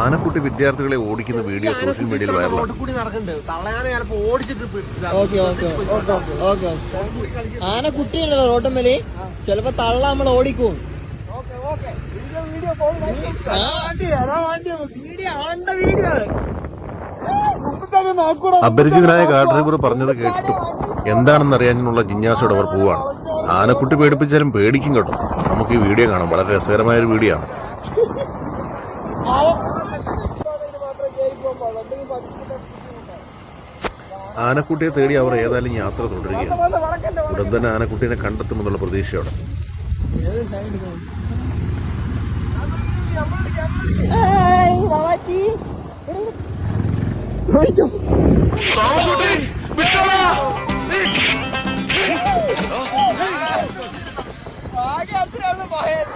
ആനക്കുട്ടി വിദ്യാർത്ഥികളെ ഓടിക്കുന്ന video social മീഡിയയിൽ വൈറലാണ്. ആനക്കുട്ടിയുണ്ടല്ലോ റോട്ടുമ്മല്, ചിലപ്പോ തള്ള നമ്മൾ ഓടിക്കും. അപരിചിതനായ കാർ ഡ്രൈവർ പറഞ്ഞത് കേട്ടിട്ട് എന്താണെന്ന് അറിയാനുള്ള ജിജ്ഞാസയോടെ അവർ പോവാണ്. ആനക്കുട്ടി പേടിപ്പിച്ചാലും പേടിക്കും കേട്ടോ. നമുക്ക് ഈ വീഡിയോ കാണാം. വളരെ രസകരമായൊരു വീഡിയോ ആണ്. ആനക്കുട്ടിയെ തേടി അവർ ഏതായാലും യാത്ര തുടരുകയാണ്. ഉടൻ തന്നെ ആനക്കുട്ടീനെ കണ്ടെത്തുമെന്നുള്ള പ്രതീക്ഷയോടെ. ആകെ അത്രയാണ് പോയത്.